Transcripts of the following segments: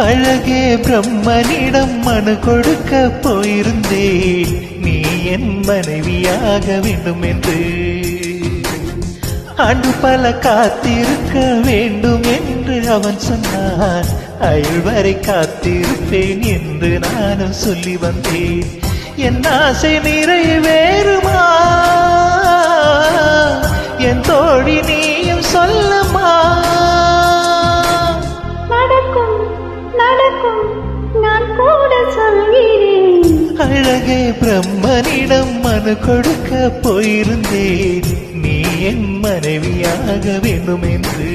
அழகே பிரம்மனிடம் மனு கொடுக்க போயிருந்தேன், நீ என் மனைவியாக வேண்டும் என்று. ஆண்டு பல காத்திருக்க வேண்டும் என்று அவன் சொன்னான், அயல் வரை காத்திருப்பேன் என்று நானும் சொல்லி வந்தேன். என் ஆசை நிறைவேறுமா என் தோழி, நீயும் சொல்லமா? நடக்கும் நடக்கும், நான் கூட சொல்கிறேன். அழகே பிரம்மனிடம் மனு கொடுக்க போயிருந்தேன், நீ என் மனைவியாக வேண்டும் என்று.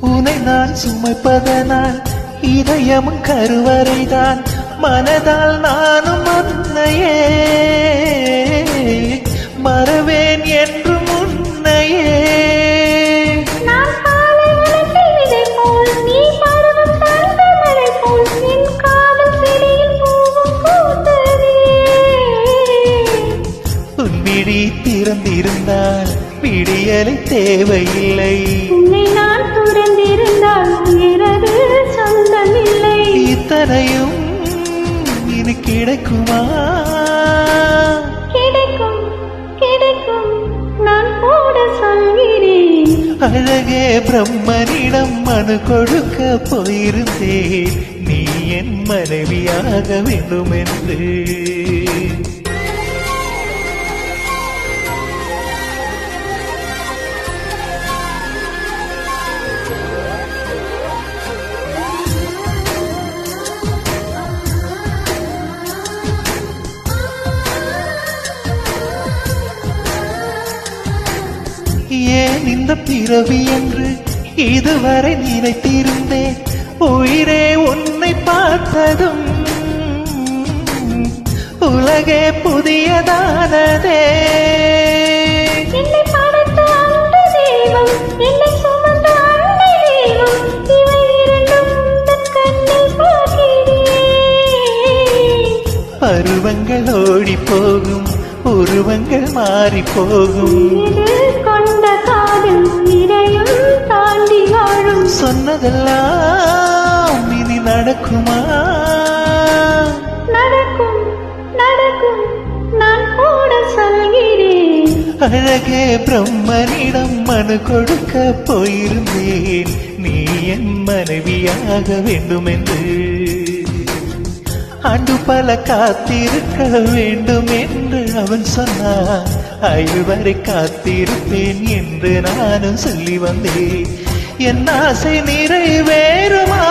உன்னை நான் சுமைப்பதனால் இதயமும் கருவறைதான், மனதால் நானும் அன்னையே மறவேன் என்று முன்னையே. நான் பாலைவனத்தை போல், நீ பருவம் தந்த மழை போல், என் காதல் செடியில் பூவும் பூத்ததே. உன் விழி திறந்திருந்தால் விடியலை தேவையில்லை, உன்னை நான் துறந்திருந்தால் உயிரது சொந்தமில்லை. இத்தனையும் இனி கிடைக்குமா? கிடைக்கும் கிடைக்கும், நான் கூட சொல்கிறேன். அழகே பிரம்மனிடம் மனு கொடுக்க போயிருந்தேன், நீ என் மனைவியாக வேண்டும் என்று. ஏன் இந்த பிறவி என்று இதுவரை நினைத்திருந்தேன், உயிரே உன்னை பார்த்ததும் உலகே புதியதானதே. என்னை படைத்த அந்த தெய்வம், என்னை சுமந்த அன்னை தெய்வம், இவை இரண்டும் உந்தன் கண்ணில் பார்க்கிறேன். பருவங்கள் ஓடி போகும், உருவங்கள் மாறி போகும், இது கொண்ட காதல் இதையும் தாண்டி வாழும். சொன்னதெல்லாம் இனி நடக்குமா? நடக்கும் நடக்கும், நான் கூட சொல்கிறேன். அழகே பிரம்மனிடம் மனு கொடுக்க போயிருந்தேன், நீ என் மனைவியாக வேண்டும் என்று. ஆண்டு பல காத்திருக்க வேண்டும் என்று அவன் சொன்னான், அயல் வரை காத்திருப்பேன் என்று நானும் சொல்லி வந்தேன். என் ஆசை நிறைவேறுமா?